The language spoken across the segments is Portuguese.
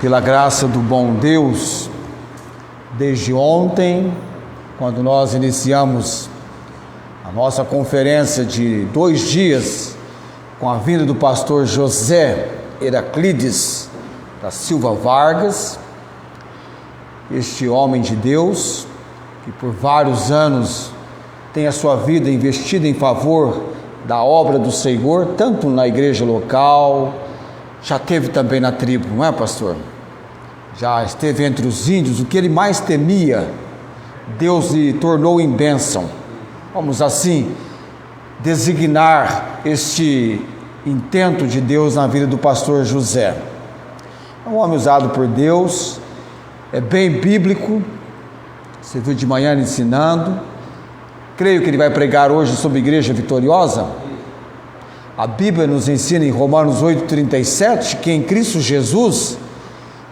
Pela graça do bom Deus, desde ontem, quando nós iniciamos a nossa conferência de 2 dias, com a vinda do pastor José Heraclides da Silva Vargas, este homem de Deus, que por vários anos tem a sua vida investida em favor da obra do Senhor, tanto na igreja local, já esteve também na tribo, não é, pastor? Já esteve entre os índios. O que ele mais temia, Deus lhe tornou em bênção. Vamos assim designar este intento de Deus na vida do pastor José. É um homem usado por Deus, é bem bíblico. Você viu de manhã ensinando. Creio que ele vai pregar hoje sobre igreja vitoriosa. A Bíblia nos ensina em Romanos 8,37 que em Cristo Jesus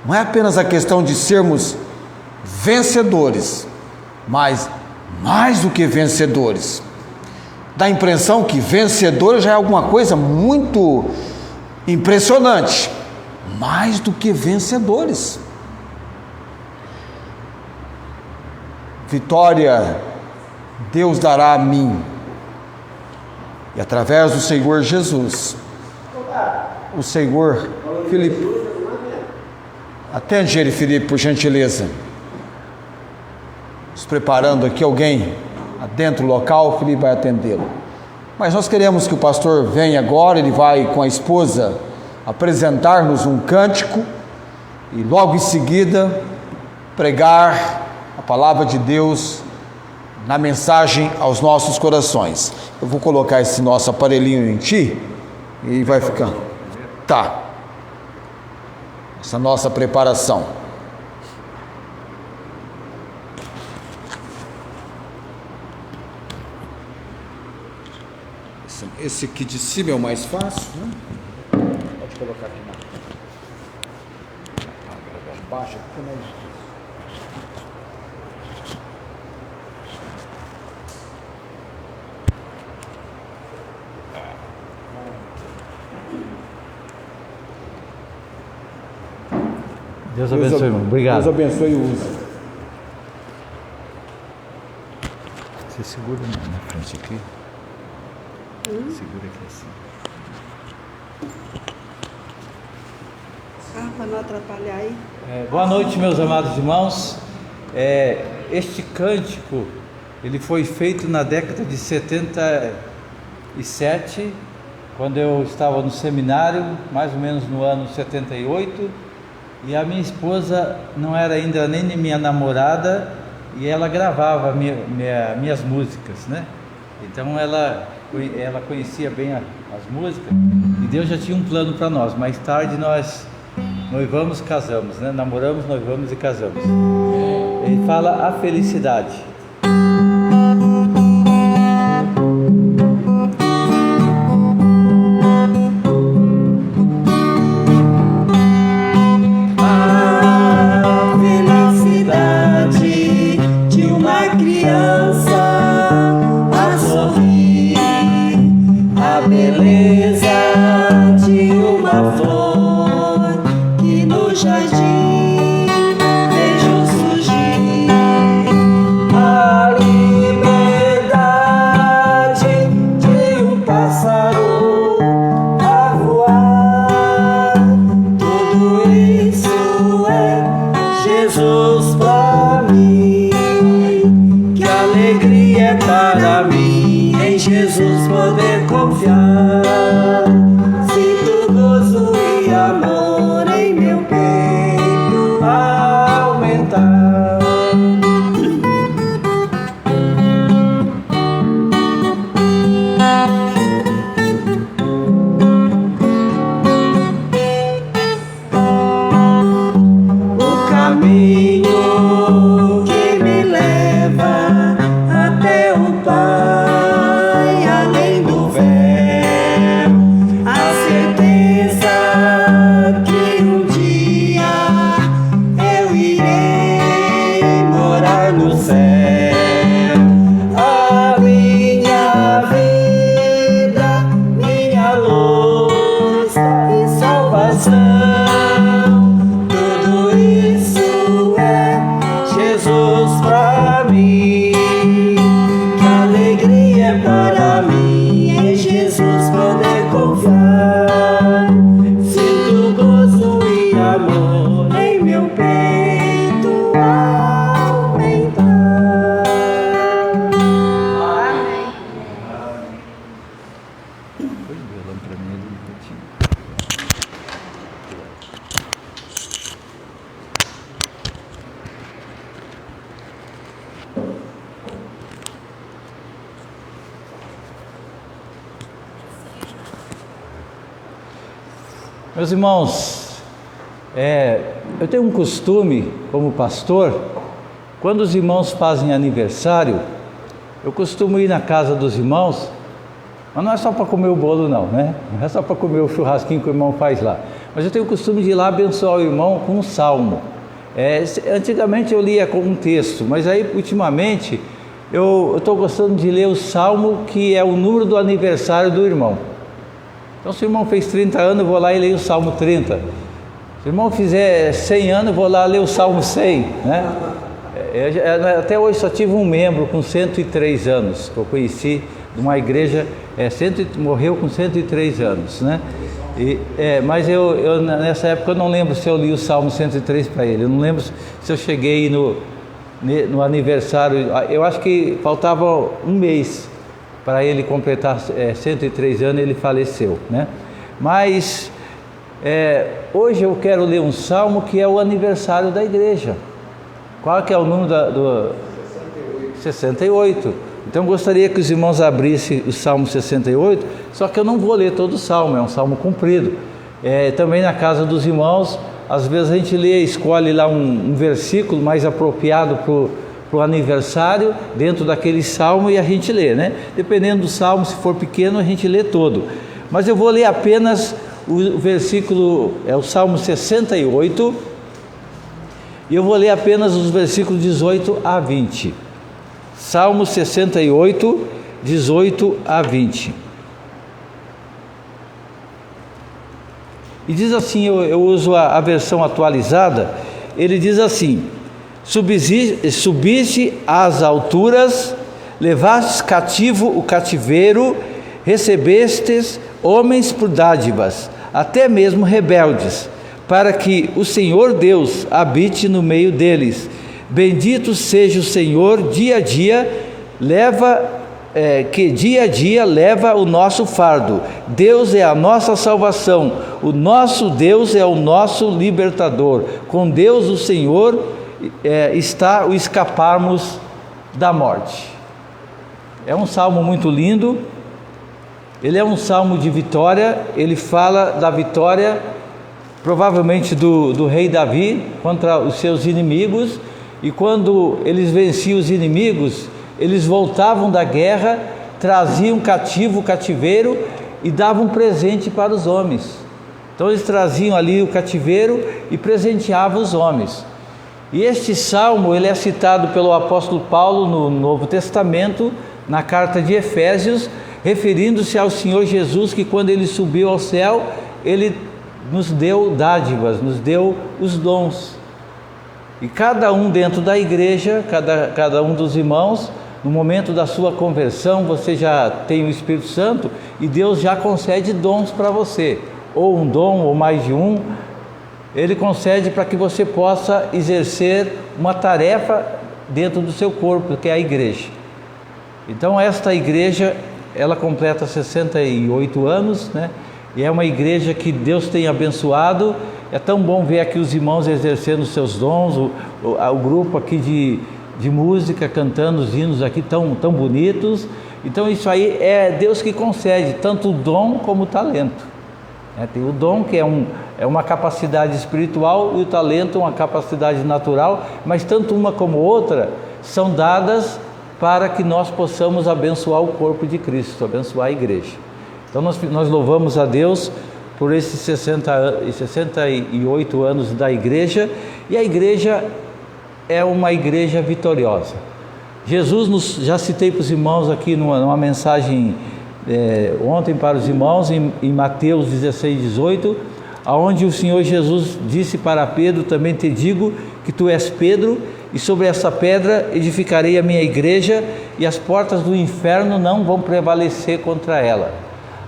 não é apenas a questão de sermos vencedores, mas mais do que vencedores. Dá a impressão que vencedor já é alguma coisa muito impressionante. Mais do que vencedores. Vitória Deus dará a mim, e através do Senhor Jesus. O Senhor Filipe, atende ele, Filipe, por gentileza. Nos preparando aqui alguém dentro do local, o Filipe vai atendê-lo. Mas nós queremos que o pastor venha agora. Ele vai com a esposa apresentar-nos um cântico e logo em seguida pregar a palavra de Deus na mensagem aos nossos corações. Eu vou colocar esse nosso aparelhinho em ti e vai ficar. Tá. Essa nossa preparação. Esse aqui de cima é o mais fácil, né? Pode colocar aqui na baixa, porque é mais difícil. Deus abençoe, irmão. Obrigado. Deus abençoe o uso. Você segura na frente aqui. Segura aqui assim. Para não atrapalhar aí. Boa noite, meus amados irmãos. Este cântico, ele foi feito na década de 77, quando eu estava no seminário, mais ou menos no ano 78, e a minha esposa não era ainda nem minha namorada, e ela gravava minhas músicas, né? Então ela conhecia bem as músicas, e Deus já tinha um plano para nós. Mais tarde nós noivamos, casamos, né? Namoramos, noivamos e casamos. Ele fala a felicidade. Sinto gozo e amor em meu peito. Meus irmãos, eu tenho um costume como pastor, quando os irmãos fazem aniversário, eu costumo ir na casa dos irmãos, mas não é só para comer o bolo não, né? Não é só para comer o churrasquinho que o irmão faz lá, mas eu tenho o costume de ir lá abençoar o irmão com um salmo. Antigamente eu lia com um texto, mas aí ultimamente eu estou gostando de ler o salmo que é o número do aniversário do irmão. Então se o irmão fez 30 anos, eu vou lá e leio o salmo 30. Se o irmão fizer 100 anos, eu vou lá ler o salmo 100, né? Até hoje só tive um membro com 103 anos, que eu conheci de uma igreja, morreu com 103 anos, né? Mas eu nessa época eu não lembro se eu li o Salmo 103 para ele, eu não lembro se eu cheguei no aniversário, eu acho que faltava um mês para ele completar 103 anos, ele faleceu, né? Mas hoje eu quero ler um salmo que é o aniversário da igreja. Qual que é o número do 68. Então eu gostaria que os irmãos abrissem o Salmo 68, só que eu não vou ler todo o Salmo, é um Salmo comprido. Também na casa dos irmãos, às vezes a gente escolhe lá um versículo mais apropriado para o aniversário, dentro daquele Salmo, e a gente lê, né? Dependendo do Salmo, se for pequeno, a gente lê todo. Mas eu vou ler apenas o versículo, o Salmo 68, e eu vou ler apenas os versículos 18 a 20. Salmo 68, 18 a 20. E diz assim, eu uso a versão atualizada, ele diz assim: subiste às alturas, levastes cativo o cativeiro, recebestes homens por dádivas, até mesmo rebeldes, para que o Senhor Deus habite no meio deles. Bendito seja o Senhor, dia a dia leva o nosso fardo. Deus é a nossa salvação, o nosso Deus é o nosso libertador. Com Deus o Senhor está o escaparmos da morte. É um salmo muito lindo, ele é um salmo de vitória, ele fala da vitória provavelmente do rei Davi contra os seus inimigos. E quando eles venciam os inimigos, eles voltavam da guerra, traziam o cativeiro e davam presente para os homens. Então eles traziam ali o cativeiro e presenteavam os homens. E este salmo, ele é citado pelo apóstolo Paulo no Novo Testamento, na carta de Efésios, referindo-se ao Senhor Jesus, que quando ele subiu ao céu, ele nos deu dádivas, nos deu os dons. E cada um dentro da igreja, cada um dos irmãos, no momento da sua conversão, você já tem o Espírito Santo e Deus já concede dons para você, ou um dom, ou mais de um. Ele concede para que você possa exercer uma tarefa dentro do seu corpo, que é a igreja. Então esta igreja, ela completa 68 anos, né? E é uma igreja que Deus tem abençoado. É tão bom ver aqui os irmãos exercendo seus dons, o grupo aqui de música, cantando os hinos aqui tão bonitos. Então isso aí é Deus que concede, tanto o dom como o talento. Tem o dom, que é uma capacidade espiritual, e o talento uma capacidade natural, mas tanto uma como outra são dadas para que nós possamos abençoar o corpo de Cristo, abençoar a igreja. Então nós louvamos a Deus por esses 68 anos da igreja, e a igreja é uma igreja vitoriosa. Jesus, já citei para os irmãos aqui numa mensagem ontem para os irmãos, em Mateus 16, 18, onde o Senhor Jesus disse para Pedro: também te digo que tu és Pedro, e sobre essa pedra edificarei a minha igreja, e as portas do inferno não vão prevalecer contra ela.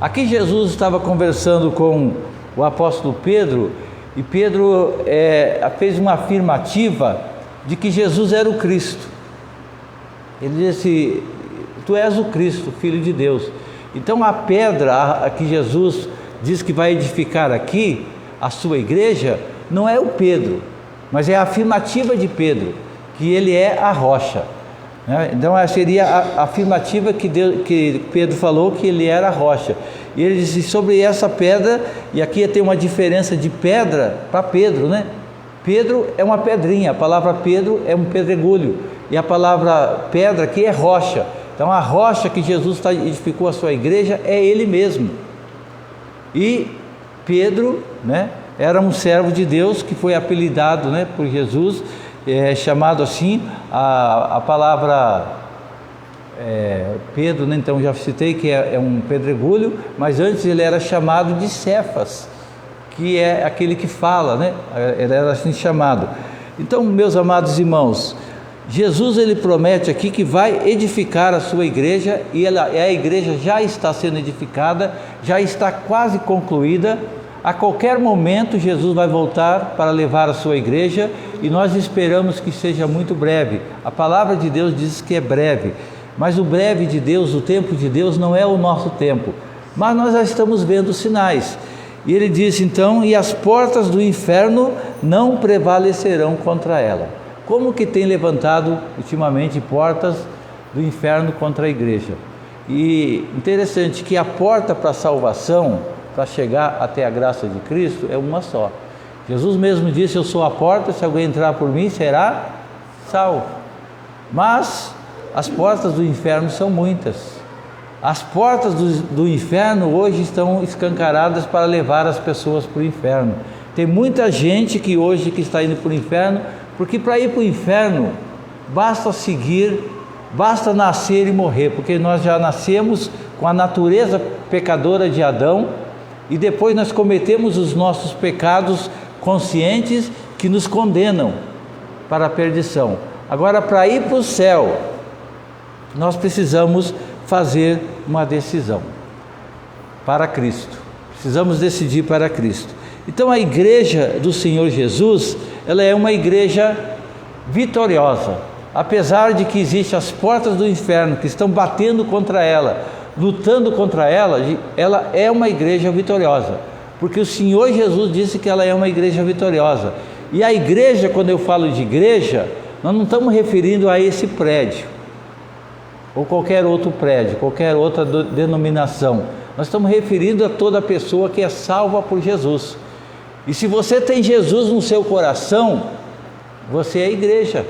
Aqui Jesus estava conversando com o apóstolo Pedro, e Pedro fez uma afirmativa de que Jesus era o Cristo. Ele disse: tu és o Cristo, Filho de Deus. Então a pedra que Jesus diz que vai edificar aqui a sua igreja não é o Pedro, mas é a afirmativa de Pedro, que ele é a rocha. Então seria a afirmativa que Pedro falou, que ele era a rocha. E ele disse: sobre essa pedra, e aqui tem uma diferença de pedra para Pedro, né? Pedro é uma pedrinha, a palavra Pedro é um pedregulho, e a palavra pedra aqui é rocha. Então a rocha que Jesus edificou a sua igreja é Ele mesmo. E Pedro, né, era um servo de Deus que foi apelidado, né, por Jesus, chamado assim, a palavra Pedro, né, então já citei que é um pedregulho, mas antes ele era chamado de Cefas, que é aquele que fala, né? Ele era assim chamado. Então, meus amados irmãos, Jesus ele promete aqui que vai edificar a sua igreja, e a igreja já está sendo edificada, já está quase concluída. A qualquer momento Jesus vai voltar para levar a sua igreja, e nós esperamos que seja muito breve. A palavra de Deus diz que é breve, mas o breve de Deus, o tempo de Deus não é o nosso tempo, mas nós já estamos vendo sinais. E ele diz então: e as portas do inferno não prevalecerão contra ela. Como que tem levantado ultimamente portas do inferno contra a igreja? E interessante que a porta para a salvação, para chegar até a graça de Cristo, é uma só. Jesus mesmo disse: eu sou a porta, se alguém entrar por mim será salvo. Mas as portas do inferno são muitas. As portas do inferno hoje estão escancaradas para levar as pessoas para o inferno. Tem muita gente que hoje está indo para o inferno, porque para ir para o inferno basta nascer e morrer, porque nós já nascemos com a natureza pecadora de Adão, e depois nós cometemos os nossos pecados conscientes que nos condenam para a perdição. Agora, para ir para o céu, nós precisamos fazer uma decisão para Cristo. Precisamos decidir para Cristo. Então a igreja do Senhor Jesus, ela é uma igreja vitoriosa. Apesar de que existem as portas do inferno que estão batendo contra ela, lutando contra ela, ela é uma igreja vitoriosa, porque o Senhor Jesus disse que ela é uma igreja vitoriosa. E a igreja, quando eu falo de igreja, nós não estamos referindo a esse prédio ou qualquer outro prédio, qualquer outra denominação. Nós estamos referindo a toda pessoa que é salva por Jesus. E se você tem Jesus no seu coração, você é igreja.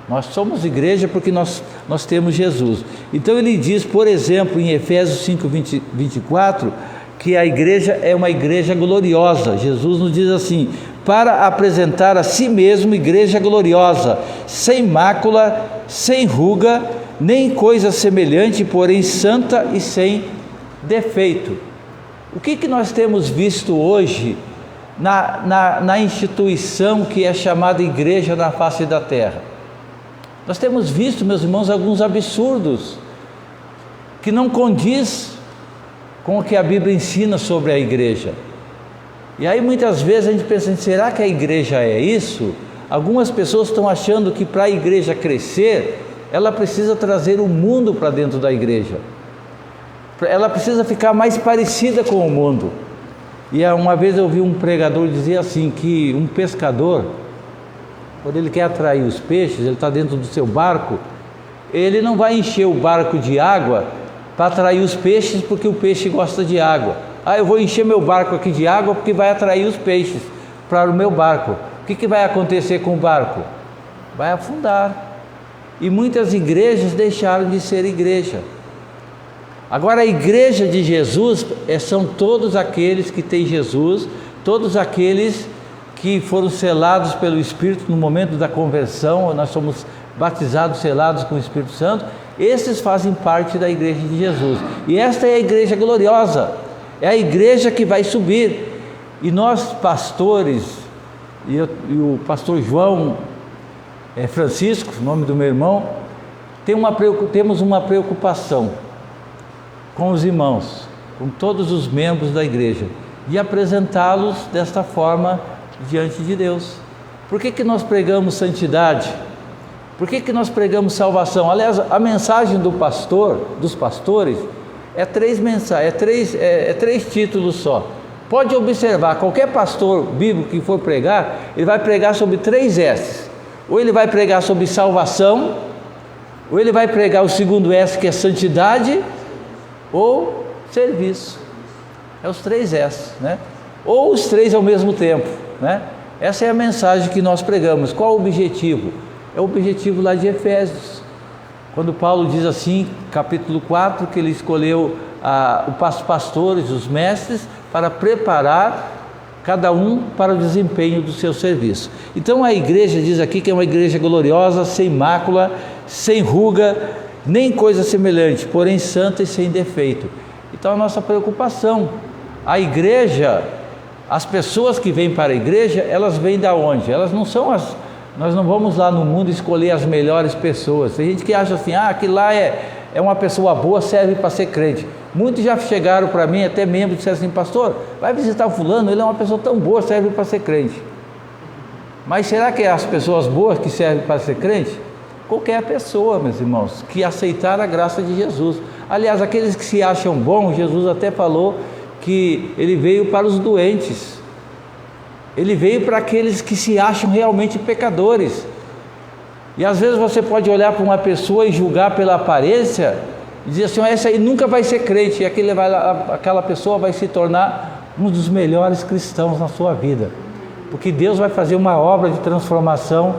Nós somos igreja porque nós temos Jesus. Então ele diz, por exemplo, em Efésios 5, 24, que a igreja é uma igreja gloriosa. Jesus nos diz assim: para apresentar a si mesmo igreja gloriosa, sem mácula, sem ruga, nem coisa semelhante, porém santa e sem defeito. O que nós temos visto hoje na instituição que é chamada igreja na face da terra? Nós temos visto, meus irmãos, alguns absurdos que não condiz com o que a Bíblia ensina sobre a igreja. E aí muitas vezes a gente pensa: será que a igreja é isso? Algumas pessoas estão achando que para a igreja crescer, ela precisa trazer o mundo para dentro da igreja. Ela precisa ficar mais parecida com o mundo. E uma vez eu vi um pregador dizer assim, que um pescador, quando ele quer atrair os peixes, ele está dentro do seu barco, ele não vai encher o barco de água para atrair os peixes, porque o peixe gosta de água. Eu vou encher meu barco aqui de água porque vai atrair os peixes para o meu barco. O que vai acontecer com o barco? Vai afundar. E muitas igrejas deixaram de ser igreja. Agora a igreja de Jesus são todos aqueles que têm Jesus, todos aqueles que foram selados pelo Espírito no momento da conversão. Nós somos batizados, selados com o Espírito Santo. Esses fazem parte da igreja de Jesus. E esta é a igreja gloriosa, é a igreja que vai subir. E nós pastores, e o pastor João Francisco, o nome do meu irmão, temos uma preocupação com os irmãos, com todos os membros da igreja, de apresentá-los desta forma diante de Deus. Por que nós pregamos santidade? Por que nós pregamos salvação? Aliás, a mensagem dos pastores é três títulos só. Pode observar, qualquer pastor bíblico que for pregar, ele vai pregar sobre 3 S's. Ou ele vai pregar sobre salvação, ou ele vai pregar o segundo S, que é santidade, ou serviço. É os 3 S, né? Ou os 3 ao mesmo tempo, né? Essa é a mensagem que nós pregamos. Qual o objetivo? É o objetivo lá de Efésios, quando Paulo diz assim, capítulo 4, que ele escolheu os pastores, os mestres, para preparar cada um para o desempenho do seu serviço. Então a igreja diz aqui que é uma igreja gloriosa, sem mácula, sem ruga, nem coisa semelhante, porém santa e sem defeito. Então a nossa preocupação, a igreja, as pessoas que vêm para a igreja, elas vêm da onde? Elas não são nós não vamos lá no mundo escolher as melhores pessoas. Tem gente que acha assim, aquilo lá é uma pessoa boa, serve para ser crente. Muitos já chegaram para mim, até membros, disseram assim, pastor, vai visitar o fulano, ele é uma pessoa tão boa, serve para ser crente. Mas será que é as pessoas boas que servem para ser crente? Qualquer pessoa, meus irmãos, que aceitar a graça de Jesus. Aliás, aqueles que se acham bons, Jesus até falou que ele veio para os doentes. Ele veio para aqueles que se acham realmente pecadores. E às vezes você pode olhar para uma pessoa e julgar pela aparência e dizer assim, essa aí nunca vai ser crente, e aquela pessoa vai se tornar um dos melhores cristãos na sua vida, porque Deus vai fazer uma obra de transformação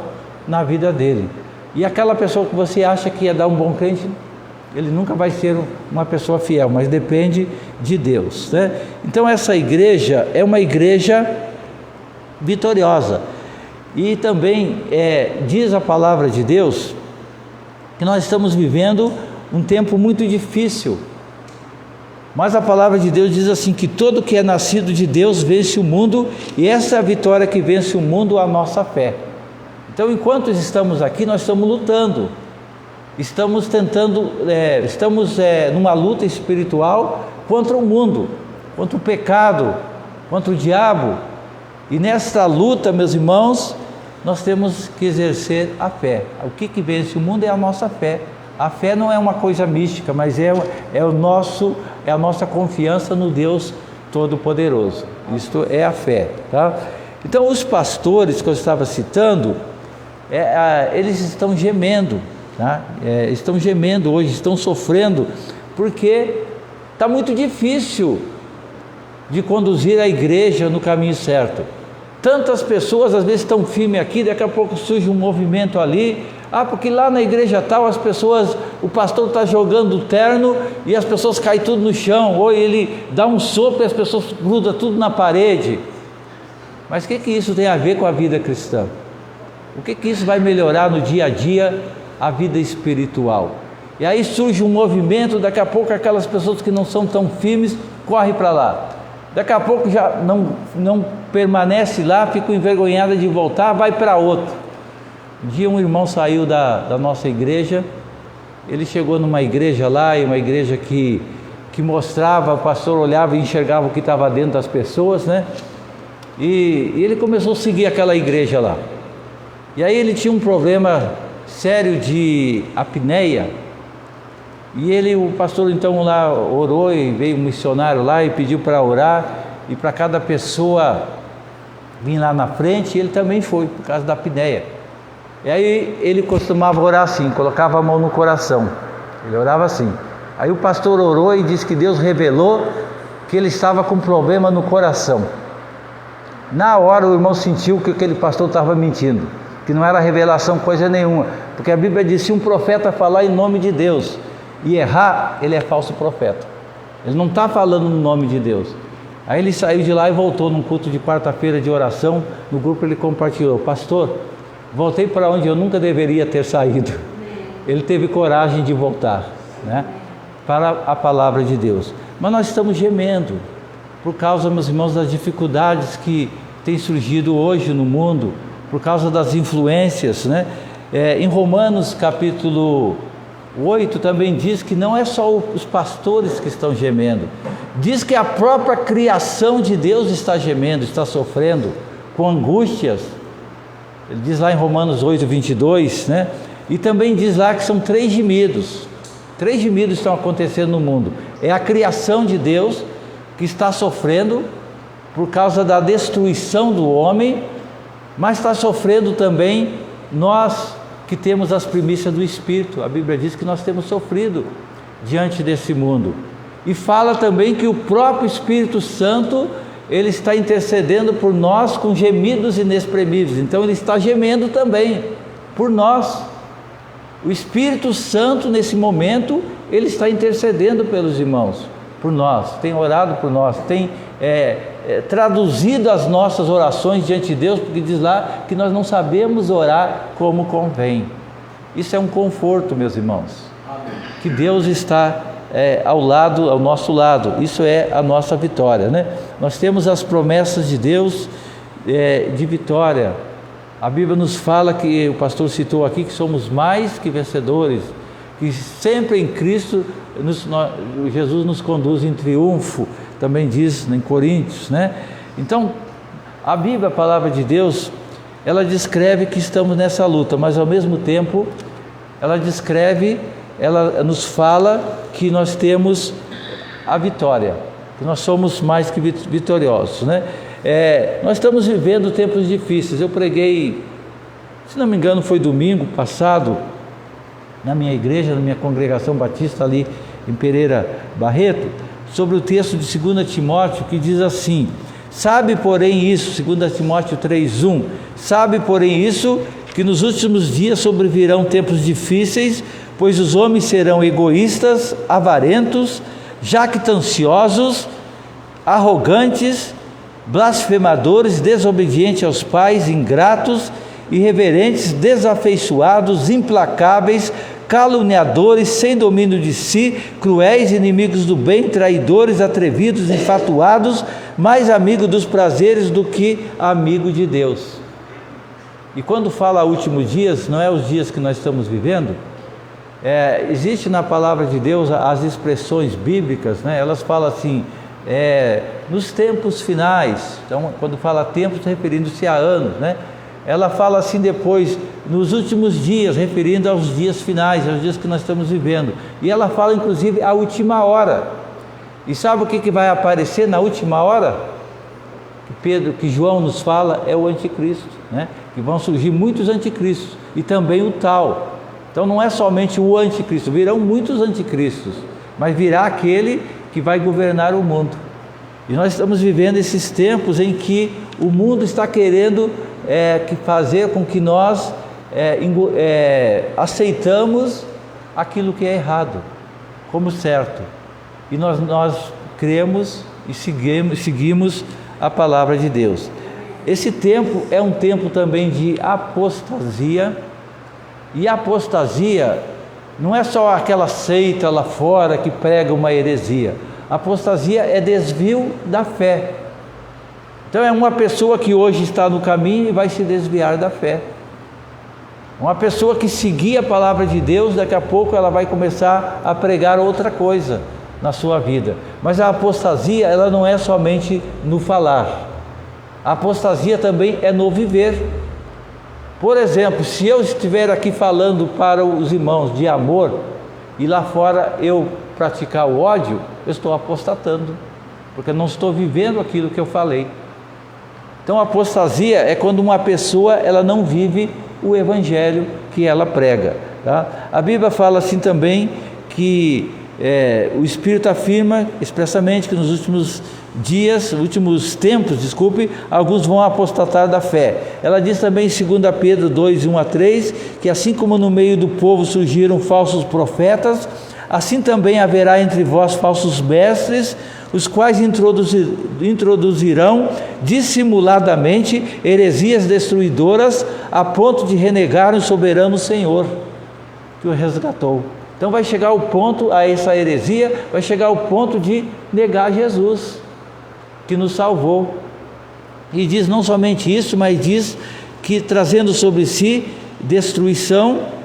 na vida dele. E aquela pessoa que você acha que ia dar um bom crente, ele nunca vai ser uma pessoa fiel, mas depende de Deus, né? Então essa igreja é uma igreja vitoriosa. E também diz a palavra de Deus que nós estamos vivendo um tempo muito difícil, mas a palavra de Deus diz assim, que todo que é nascido de Deus vence o mundo, e essa é a vitória que vence o mundo, a nossa fé. Então enquanto estamos aqui, nós estamos lutando, estamos tentando, estamos numa luta espiritual contra o mundo, contra o pecado, contra o diabo. E nessa luta, meus irmãos, nós temos que exercer a fé. O que vence o mundo é a nossa fé. A fé não é uma coisa mística, mas é a nossa confiança no Deus Todo-Poderoso. Isto é a fé, tá? Então os pastores que eu estava citando, eles estão gemendo, tá? Estão gemendo hoje, estão sofrendo, porque está muito difícil de conduzir a igreja no caminho certo. Tantas pessoas às vezes estão firmes aqui, daqui a pouco surge um movimento ali, porque lá na igreja tal as pessoas, o pastor está jogando o terno e as pessoas caem tudo no chão, ou ele dá um sopro e as pessoas grudam tudo na parede. Mas o que isso tem a ver com a vida cristã? O que isso vai melhorar no dia a dia a vida espiritual? E aí surge um movimento, daqui a pouco aquelas pessoas que não são tão firmes correm para lá. Daqui a pouco já não permanece lá, fica envergonhada de voltar, vai para outro. Um dia um irmão saiu da nossa igreja, ele chegou numa igreja lá, e uma igreja que mostrava, o pastor olhava e enxergava o que estava dentro das pessoas, né? E ele começou a seguir aquela igreja lá. E aí ele tinha um problema sério de apneia, e o pastor então lá orou, e veio um missionário lá e pediu para orar, e para cada pessoa vir lá na frente, e ele também foi, por causa da apneia. E aí ele costumava orar assim, colocava a mão no coração, ele orava assim. Aí o pastor orou e disse que Deus revelou que ele estava com problema no coração. Na hora o irmão sentiu que aquele pastor estava mentindo, que não era revelação coisa nenhuma, porque a Bíblia diz, se um profeta falar em nome de Deus e errar, ele é falso profeta, ele não está falando no nome de Deus. Aí ele saiu de lá e voltou num culto de quarta-feira de oração. No grupo ele compartilhou, pastor, voltei para onde eu nunca deveria ter saído. Ele teve coragem de voltar, né, para a palavra de Deus. Mas nós estamos gemendo por causa, meus irmãos, das dificuldades que têm surgido hoje no mundo, por causa das influências, né? Em Romanos capítulo 8 também diz que não é só os pastores que estão gemendo, diz que a própria criação de Deus está gemendo, está sofrendo com angústias. Ele diz lá em Romanos 8, 22, né? E também diz lá que são 3 gemidos estão acontecendo no mundo. É a criação de Deus que está sofrendo por causa da destruição do homem, mas está sofrendo também nós que temos as primícias do Espírito. A Bíblia diz que nós temos sofrido diante desse mundo. E fala também que o próprio Espírito Santo, ele está intercedendo por nós com gemidos inexprimíveis. Então ele está gemendo também por nós. O Espírito Santo, nesse momento, ele está intercedendo pelos irmãos, por nós, tem orado por nós, tem traduzido as nossas orações diante de Deus, porque diz lá que nós não sabemos orar como convém. Isso é um conforto, meus irmãos. Amém. Que Deus está ao nosso lado. Isso é a nossa vitória, né? Nós temos as promessas de Deus de vitória. A Bíblia nos fala, que o pastor citou aqui, que somos mais que vencedores, que sempre em Cristo Jesus nos conduz em triunfo, também diz em Coríntios, né? Então, a Bíblia, a palavra de Deus, ela descreve que estamos nessa luta, mas ao mesmo tempo ela nos fala que nós temos a vitória, que nós somos mais que vitoriosos, né? Nós estamos vivendo tempos difíceis. Eu preguei, se não me engano foi domingo passado, na minha igreja, na minha congregação batista ali em Pereira Barreto, sobre o texto de 2 Timóteo, que diz assim: sabe porém isso, 2 Timóteo 3:1, sabe porém isso, que nos últimos dias sobrevirão tempos difíceis, pois os homens serão egoístas, avarentos, jactanciosos, arrogantes, blasfemadores, desobedientes aos pais, ingratos, irreverentes, desafeiçoados, implacáveis, caluniadores, sem domínio de si, cruéis, inimigos do bem, traidores, atrevidos, infatuados, mais amigo dos prazeres do que amigo de Deus. E quando fala últimos dias, não é os dias que nós estamos vivendo? Existe na palavra de Deus as expressões bíblicas, né? Elas falam assim, nos tempos finais. Então, quando fala tempos, referindo-se a anos, né? Ela fala assim depois, nos últimos dias, referindo aos dias finais, aos dias que nós estamos vivendo. E ela fala inclusive a última hora. E sabe o que vai aparecer na última hora? Que João nos fala, é o anticristo, né? Que vão surgir muitos anticristos, e também o tal. Então não é somente o anticristo, virão muitos anticristos, mas virá aquele que vai governar o mundo. E nós estamos vivendo esses tempos em que o mundo está querendo fazer com que nós aceitamos aquilo que é errado como certo, e nós cremos e seguimos a palavra de Deus. Esse tempo é um tempo também de apostasia, e apostasia não é só aquela seita lá fora que prega uma heresia. Apostasia é desvio da fé. Então é uma pessoa que hoje está no caminho e vai se desviar da fé. Uma pessoa que seguia a palavra de Deus, daqui a pouco ela vai começar a pregar outra coisa na sua vida. Mas a apostasia, ela não é somente no falar. A apostasia também é no viver. Por exemplo, se eu estiver aqui falando para os irmãos de amor, e lá fora eu praticar o ódio, eu estou apostatando, porque não estou vivendo aquilo que eu falei. Então a apostasia é quando uma pessoa ela não vive o evangelho que ela prega, tá? A Bíblia fala assim também que o Espírito afirma expressamente que nos últimos tempos, alguns vão apostatar da fé. Ela diz também em 2 Pedro 2:1-3, que assim como no meio do povo surgiram falsos profetas, assim também haverá entre vós falsos mestres, os quais introduzirão dissimuladamente heresias destruidoras, a ponto de renegar o soberano Senhor que o resgatou. Então vai chegar o ponto, a essa heresia, vai chegar o ponto de negar Jesus, que nos salvou. E diz não somente isso, mas diz que trazendo sobre si destruição,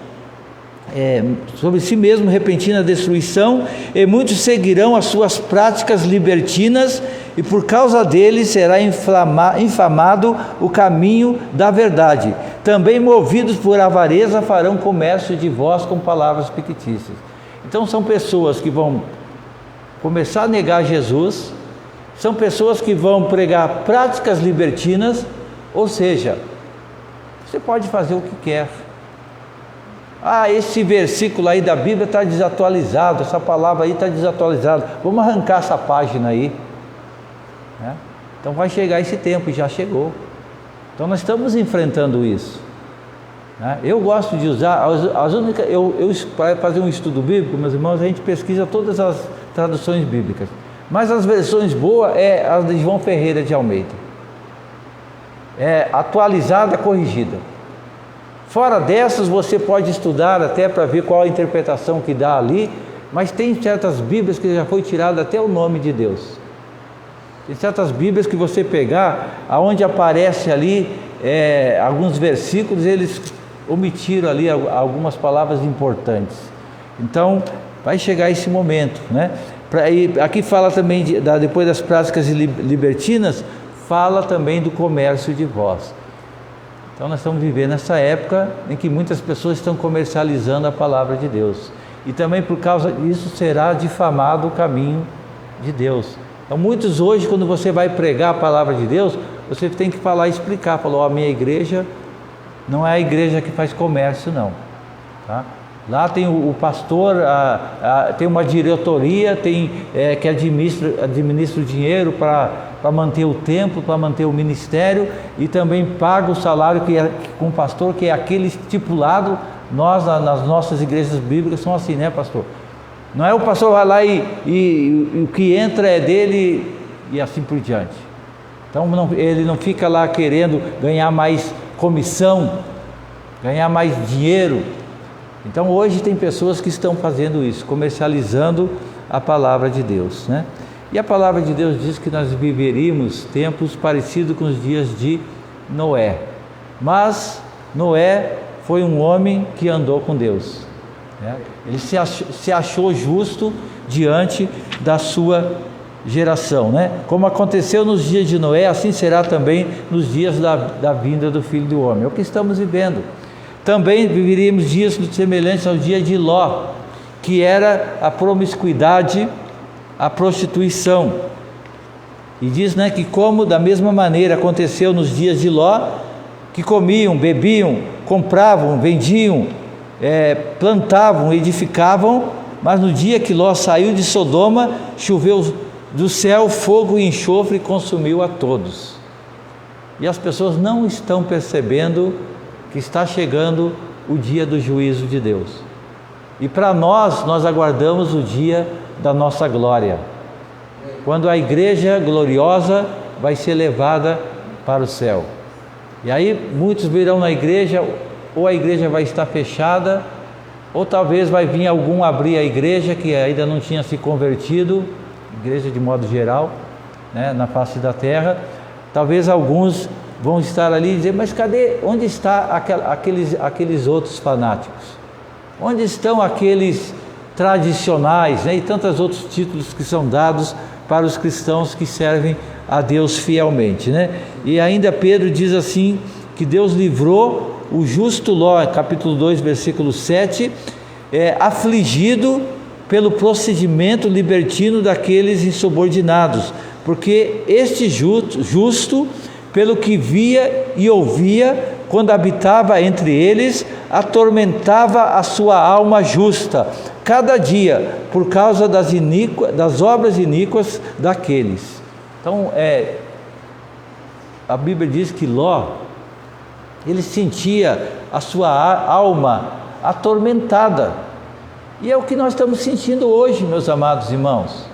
sobre si mesmo repentina destruição, e muitos seguirão as suas práticas libertinas, e por causa deles será infamado o caminho da verdade. Também movidos por avareza farão comércio de vós com palavras fictícias. Então são pessoas que vão começar a negar Jesus, são pessoas que vão pregar práticas libertinas, ou seja, você pode fazer o que quer, Ah, esse versículo aí da Bíblia está desatualizado, essa palavra aí está desatualizada, vamos arrancar essa página aí, né? Então vai chegar esse tempo, e já chegou. Então nós estamos enfrentando isso, né? Eu gosto de usar as únicas, para fazer um estudo bíblico, meus irmãos, a gente pesquisa todas as traduções bíblicas, mas as versões boas é as de João Ferreira de Almeida, é atualizada, corrigida. Fora dessas, você pode estudar até para ver qual a interpretação que dá ali, mas tem certas Bíblias que já foi tirado até o nome de Deus. Tem certas Bíblias que você pegar, aonde aparece ali alguns versículos, eles omitiram ali algumas palavras importantes. Então, vai chegar esse momento, né? Aqui fala também, depois das práticas libertinas, fala também do comércio de voz. Então nós estamos vivendo essa época em que muitas pessoas estão comercializando a palavra de Deus. E também por causa disso será difamado o caminho de Deus. Então muitos hoje, quando você vai pregar a palavra de Deus, você tem que falar e explicar. Falou, a minha igreja não é a igreja que faz comércio não, tá? Lá tem o pastor, tem uma diretoria, que administra o dinheiro para manter o templo, para manter o ministério, e também paga o salário com o pastor, que é aquele estipulado. Nós, nas nossas igrejas bíblicas, são assim, né, pastor? Não é o pastor vai lá e o que entra é dele e assim por diante. Então ele não fica lá querendo ganhar mais comissão, ganhar mais dinheiro. Então hoje tem pessoas que estão fazendo isso, comercializando a palavra de Deus, né? E a palavra de Deus diz que nós viveríamos tempos parecidos com os dias de Noé. Mas Noé foi um homem que andou com Deus, né? Ele se achou justo diante da sua geração, né? Como aconteceu nos dias de Noé, assim será também nos dias da vinda do Filho do Homem. É o que estamos vivendo. Também viveríamos dias semelhantes ao dia de Ló, que era a promiscuidade, a prostituição. E diz, né, que como da mesma maneira aconteceu nos dias de Ló, que comiam, bebiam, compravam, vendiam, plantavam, edificavam, mas no dia que Ló saiu de Sodoma, choveu do céu fogo e enxofre e consumiu a todos. E as pessoas não estão percebendo que está chegando o dia do juízo de Deus. E para nós aguardamos o dia da nossa glória, quando a igreja gloriosa vai ser levada para o céu. E aí muitos virão na igreja, ou a igreja vai estar fechada, ou talvez vai vir algum abrir a igreja que ainda não tinha se convertido, igreja de modo geral, né, na face da terra. Talvez alguns vão estar ali e dizer, mas onde está aqueles outros fanáticos? Onde estão aqueles tradicionais, né? E tantos outros títulos que são dados para os cristãos que servem a Deus fielmente, né? E ainda Pedro diz assim, que Deus livrou o justo Ló, capítulo 2, versículo 7, afligido pelo procedimento libertino daqueles insubordinados, porque este justo, pelo que via e ouvia, quando habitava entre eles, atormentava a sua alma justa, cada dia, por causa das obras iníquas daqueles. Então, a Bíblia diz que Ló, ele sentia a sua alma atormentada, e é o que nós estamos sentindo hoje, meus amados irmãos.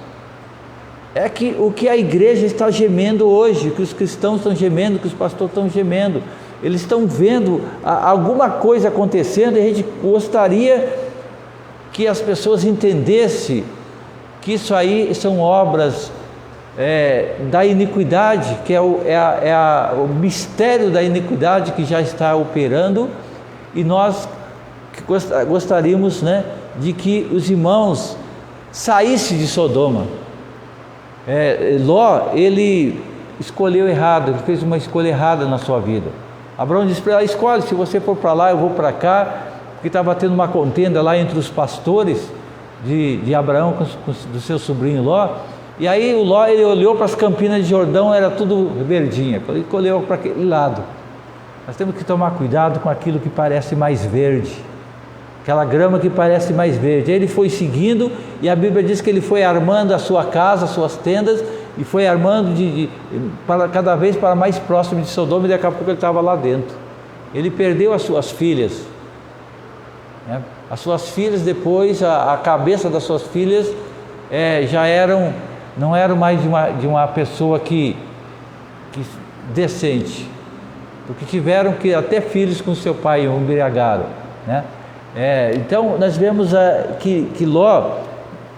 É que o que a igreja está gemendo hoje, que os cristãos estão gemendo, que os pastores estão gemendo, eles estão vendo alguma coisa acontecendo, e a gente gostaria que as pessoas entendessem que isso aí são obras da iniquidade, que o mistério da iniquidade que já está operando, e nós gostaríamos, né, de que os irmãos saíssem de Sodoma. Ló, ele escolheu errado, ele fez uma escolha errada na sua vida. Abraão disse para ela, escolhe, se você for para lá, eu vou para cá, porque estava tendo uma contenda lá entre os pastores de Abraão do seu sobrinho Ló. E aí o Ló, ele olhou para as campinas de Jordão, era tudo verdinha, ele olhou para aquele lado. Nós temos que tomar cuidado com aquilo que parece mais verde, aquela grama que parece mais verde. Aí ele foi seguindo, e a Bíblia diz que ele foi armando a sua casa, as suas tendas, e foi armando para cada vez para mais próximo de Sodoma, e daqui a pouco ele estava lá dentro. Ele perdeu as suas filhas, né? As suas filhas depois, a cabeça das suas filhas não eram mais de uma pessoa que decente, porque tiveram que até filhos com seu pai o embriagaram, né? Então nós vemos que Ló,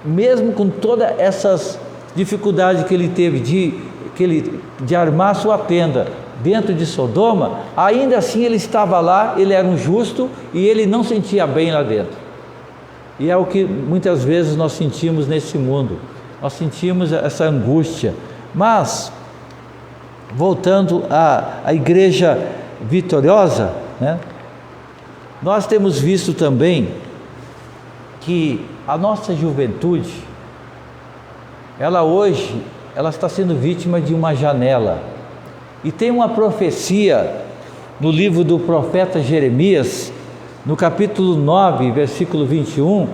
mesmo com todas essas dificuldades que ele teve de armar sua tenda dentro de Sodoma, ainda assim ele estava lá, ele era um justo e ele não sentia bem lá dentro. E é o que muitas vezes nós sentimos nesse mundo, nós sentimos essa angústia. Mas voltando à igreja vitoriosa, né? Nós temos visto também que a nossa juventude, ela hoje está sendo vítima de uma janela. E tem uma profecia no livro do profeta Jeremias, no capítulo 9, versículo 21,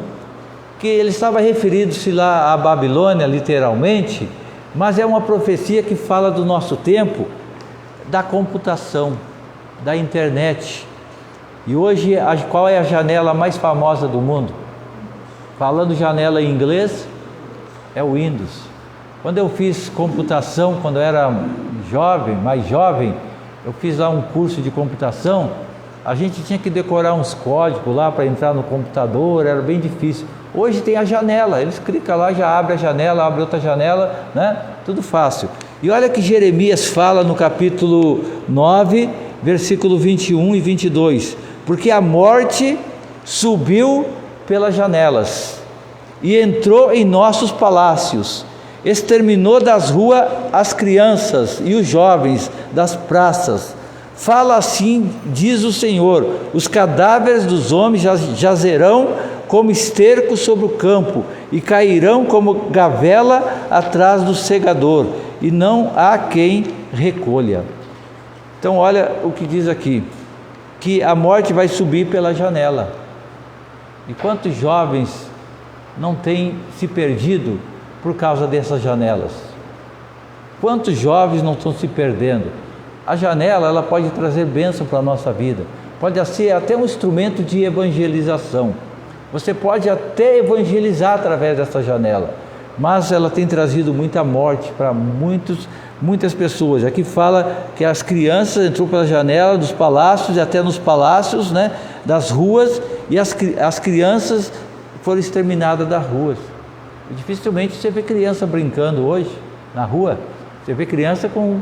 que ele estava referindo-se lá à Babilônia, literalmente, mas é uma profecia que fala do nosso tempo, da computação, da internet. E hoje, qual é a janela mais famosa do mundo? Falando janela em inglês, é o Windows. Quando eu fiz computação, quando eu era mais jovem, eu fiz lá um curso de computação, a gente tinha que decorar uns códigos lá para entrar no computador, era bem difícil. Hoje tem a janela, eles clicam lá, já abre a janela, abre outra janela, né? Tudo fácil. E olha que Jeremias fala no capítulo 9, versículo 21 e 22, porque a morte subiu pelas janelas e entrou em nossos palácios, exterminou das ruas as crianças e os jovens das praças. Fala assim, diz o Senhor: os cadáveres dos homens jazerão como esterco sobre o campo, e cairão como gavela atrás do segador, e não há quem recolha. Então olha o que diz aqui, que a morte vai subir pela janela. E quantos jovens não têm se perdido por causa dessas janelas? Quantos jovens não estão se perdendo? A janela, ela pode trazer bênção para a nossa vida, pode ser até um instrumento de evangelização. Você pode até evangelizar através dessa janela, mas ela tem trazido muita morte para muitas pessoas. Aqui fala que as crianças entrou pela janela dos palácios e até nos palácios, né, das ruas, e as crianças foram exterminadas das ruas. Dificilmente você vê criança brincando hoje na rua. Você vê criança com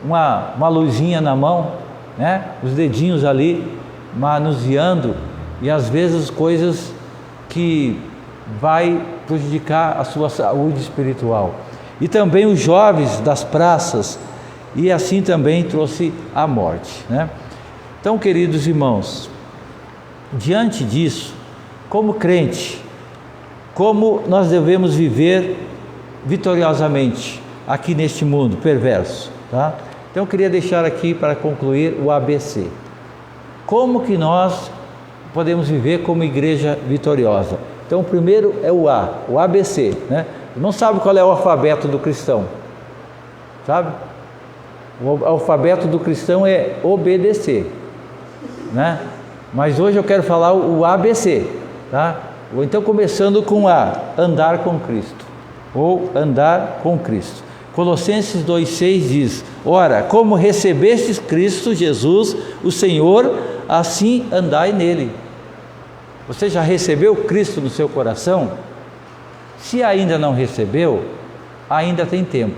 uma luzinha na mão, né, os dedinhos ali manuseando, e às vezes coisas que vai prejudicar a sua saúde espiritual. E também os jovens das praças, e assim também trouxe a morte, né? Então, queridos irmãos, diante disso, como crente, como nós devemos viver vitoriosamente aqui neste mundo perverso, tá? Então eu queria deixar aqui para concluir o ABC. Como que nós podemos viver como igreja vitoriosa? Então o primeiro é o A, o ABC, né? Não sabe qual é o alfabeto do cristão, sabe? O alfabeto do cristão é obedecer, né? Mas hoje eu quero falar o ABC, tá? Ou então começando com A, andar com Cristo, ou andar com Cristo. Colossenses 2,6 diz: ora, como recebestes Cristo Jesus, o Senhor, assim andai nele. Você já recebeu Cristo no seu coração? Se ainda não recebeu, ainda tem tempo.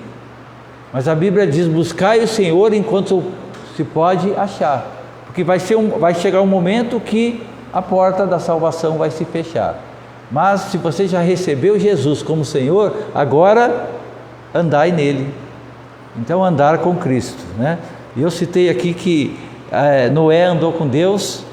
Mas a Bíblia diz: buscai o Senhor enquanto se pode achar, porque vai chegar um momento que a porta da salvação vai se fechar. Mas se você já recebeu Jesus como Senhor, agora andai nele. Então andar com Cristo, né? E eu citei aqui que Noé andou com Deus,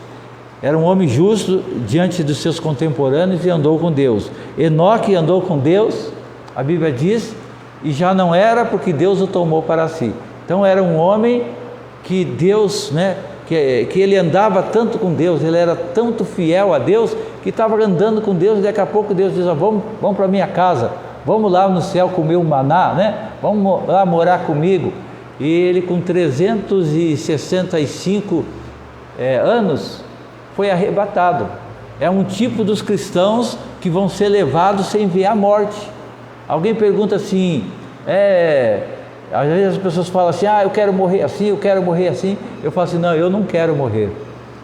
era um homem justo diante dos seus contemporâneos e andou com Deus. Enoque andou com Deus, a Bíblia diz, e já não era porque Deus o tomou para si. Então era um homem que Deus, né, que ele andava tanto com Deus, ele era tanto fiel a Deus, que estava andando com Deus, e daqui a pouco Deus diz: vamos para a minha casa, vamos lá no céu comer o maná, né? Vamos lá morar comigo. E ele, com 365 anos, foi arrebatado. É um tipo dos cristãos que vão ser levados sem ver a morte. Alguém pergunta assim, às vezes as pessoas falam assim: eu quero morrer assim, eu quero morrer assim. Eu falo assim: não, eu não quero morrer,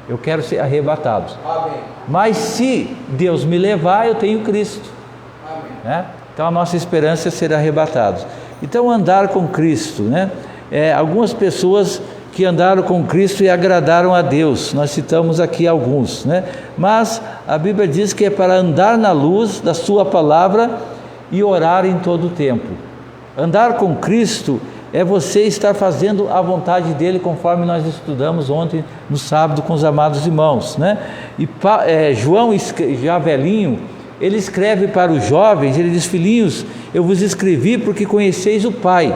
eu quero ser arrebatado. Amém. Mas se Deus me levar, eu tenho Cristo. Amém. Né? Então a nossa esperança é ser arrebatados. Então, andar com Cristo, né? Algumas pessoas que andaram com Cristo e agradaram a Deus, nós citamos aqui alguns, né? Mas a Bíblia diz que é para andar na luz da sua palavra e orar em todo o tempo. Andar com Cristo é você estar fazendo a vontade dele, conforme nós estudamos ontem no sábado com os amados irmãos, né? E João, já velhinho, ele escreve para os jovens, ele diz: filhinhos, eu vos escrevi porque conheceis o Pai.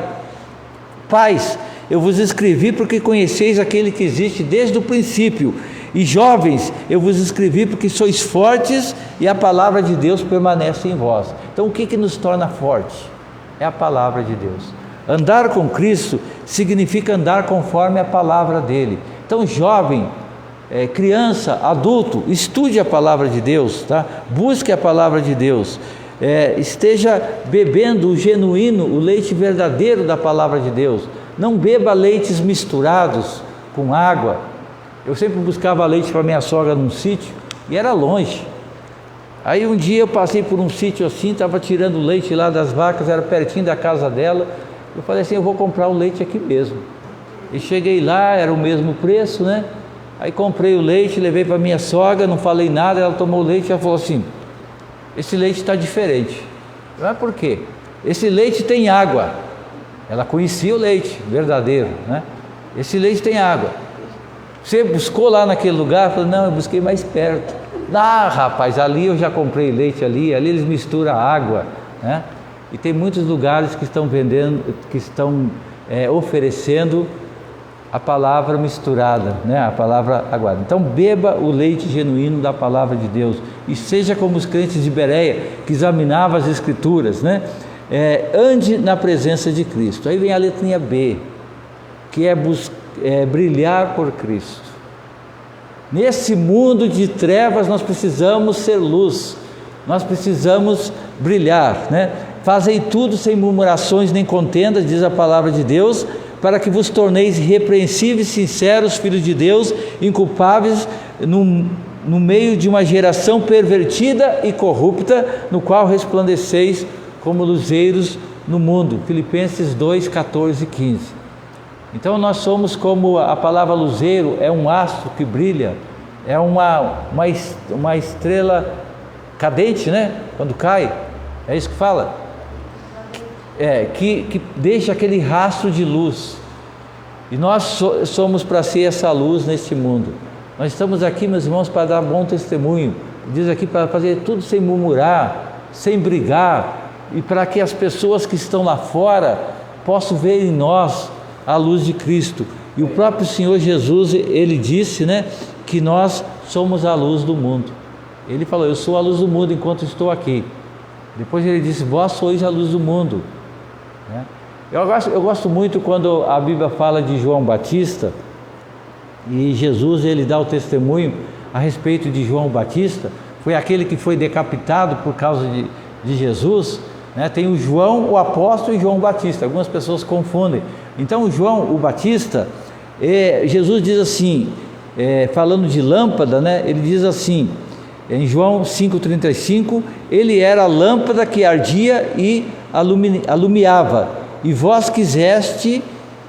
Pais, eu vos escrevi porque conheceis aquele que existe desde o princípio. E jovens, eu vos escrevi porque sois fortes e a palavra de Deus permanece em vós. Então, o que nos torna forte? É a palavra de Deus. Andar com Cristo significa andar conforme a palavra dele. Então, jovem, criança, adulto, estude a palavra de Deus, tá? Busque a palavra de Deus. Esteja bebendo o genuíno, o leite verdadeiro da palavra de Deus. Não beba leites misturados com água. Eu sempre buscava leite para minha sogra num sítio e era longe. Aí um dia eu passei por um sítio assim, estava tirando leite lá das vacas, era pertinho da casa dela. Eu falei assim: eu vou comprar o leite aqui mesmo. E cheguei lá, era o mesmo preço, né? Aí comprei o leite, levei para minha sogra, não falei nada, ela tomou o leite e ela falou assim: esse leite está diferente. Mas por quê? Esse leite tem água. Ela conhecia o leite verdadeiro, né? Esse leite tem água. Você buscou lá naquele lugar? Falou: não, eu busquei mais perto. Rapaz, ali eu já comprei leite, ali eles misturam água, né? E tem muitos lugares que estão vendendo, que estão oferecendo a palavra misturada, né? A palavra aguada. Então beba o leite genuíno da palavra de Deus e seja como os crentes de Bereia, que examinavam as escrituras, né? Ande na presença de Cristo. Aí vem a letrinha B, que é brilhar por Cristo. Nesse mundo de trevas nós precisamos ser luz, nós precisamos brilhar, né? Fazei tudo sem murmurações nem contendas, diz a palavra de Deus, para que vos torneis irrepreensíveis, sinceros, filhos de Deus, inculpáveis no meio de uma geração pervertida e corrupta, no qual resplandeceis como luzeiros no mundo. Filipenses 2, 14 e 15. Então nós somos como a palavra luzeiro, é um astro que brilha, é uma estrela cadente, né? Quando cai, é isso que fala? Que deixa aquele rastro de luz. E nós somos para ser essa luz neste mundo. Nós estamos aqui, meus irmãos, para dar bom testemunho. Diz aqui para fazer tudo sem murmurar, sem brigar, e para que as pessoas que estão lá fora possam ver em nós a luz de Cristo. E o próprio Senhor Jesus, ele disse, né, que nós somos a luz do mundo. Ele falou: eu sou a luz do mundo enquanto estou aqui. Depois ele disse: vós sois a luz do mundo. Eu gosto muito quando a Bíblia fala de João Batista, e Jesus, ele dá o testemunho a respeito de João Batista. Foi aquele que foi decapitado por causa de Jesus, né? Tem o João, o apóstolo, e João Batista. Algumas pessoas confundem. Então, João, o Batista, Jesus diz assim, falando de lâmpada, né? Ele diz assim, em João 5,35, ele era a lâmpada que ardia e alumiava, e vós quiseste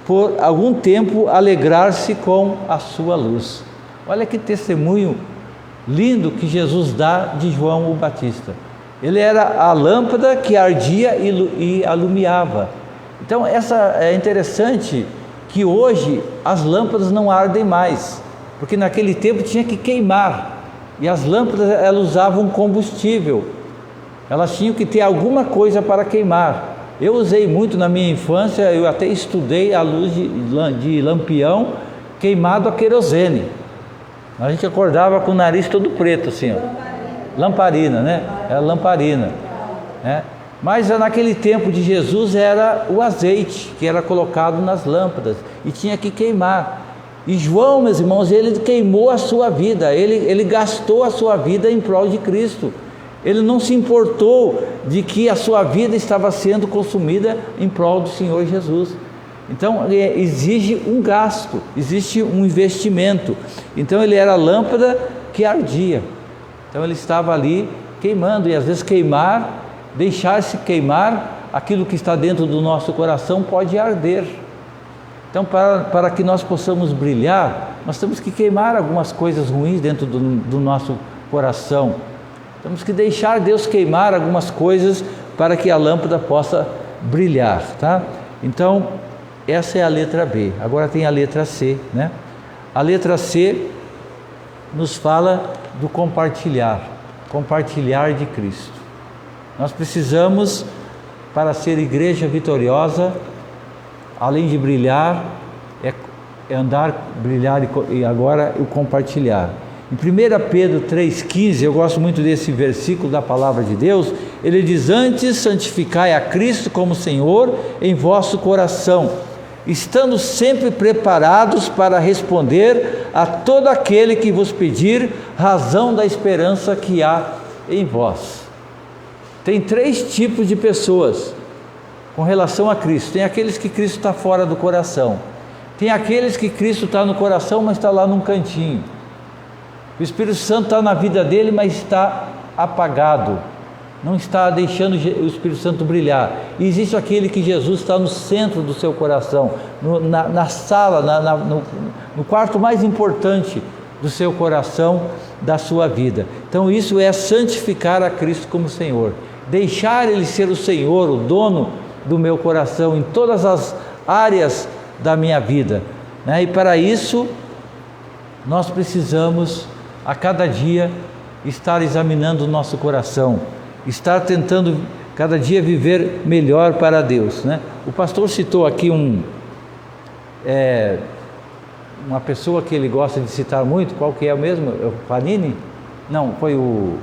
por algum tempo alegrar-se com a sua luz. Olha que testemunho lindo que Jesus dá de João o Batista. Ele era a lâmpada que ardia e alumiava. Então é interessante que hoje as lâmpadas não ardem mais, porque naquele tempo tinha que queimar, e as lâmpadas, elas usavam combustível, elas tinham que ter alguma coisa para queimar. Eu usei muito na minha infância, eu até estudei a luz de lampião, queimado a querosene. A gente acordava com o nariz todo preto assim, ó. Lamparina, né? Era lamparina, né? Mas naquele tempo de Jesus era o azeite que era colocado nas lâmpadas e tinha que queimar. E João, meus irmãos, ele queimou a sua vida, ele gastou a sua vida em prol de Cristo. Ele não se importou de que a sua vida estava sendo consumida em prol do Senhor Jesus. Então exige um gasto, existe um investimento. Então ele era a lâmpada que ardia. Então ele estava ali queimando, e às vezes deixar-se queimar, aquilo que está dentro do nosso coração pode arder. Então para que nós possamos brilhar, nós temos que queimar algumas coisas ruins dentro do nosso coração. Temos que deixar Deus queimar algumas coisas para que a lâmpada possa brilhar, tá? Então essa é a letra B. Agora tem a letra C, né? A letra C nos fala do compartilhar de Cristo. Nós precisamos, para ser igreja vitoriosa, além de brilhar, brilhar e agora o compartilhar. Em 1 Pedro 3,15, eu gosto muito desse versículo da palavra de Deus. Ele diz: antes santificai a Cristo como Senhor em vosso coração, estando sempre preparados para responder a todo aquele que vos pedir razão da esperança que há em vós. Tem 3 tipos de pessoas com relação a Cristo. Tem aqueles que Cristo está fora do coração, tem aqueles que Cristo está no coração, mas está lá num cantinho. O Espírito Santo está na vida dele, mas está apagado, não está deixando o Espírito Santo brilhar. E existe aquele que Jesus está no centro do seu coração, na sala, no quarto mais importante do seu coração, da sua vida. Então isso é santificar a Cristo como Senhor, deixar Ele ser o Senhor, o dono do meu coração, em todas as áreas da minha vida, né? E para isso nós precisamos a cada dia estar examinando o nosso coração, estar tentando cada dia viver melhor para Deus, né? O pastor citou aqui uma pessoa que ele gosta de citar muito. Qual que é o mesmo? É o Panini? Não, foi o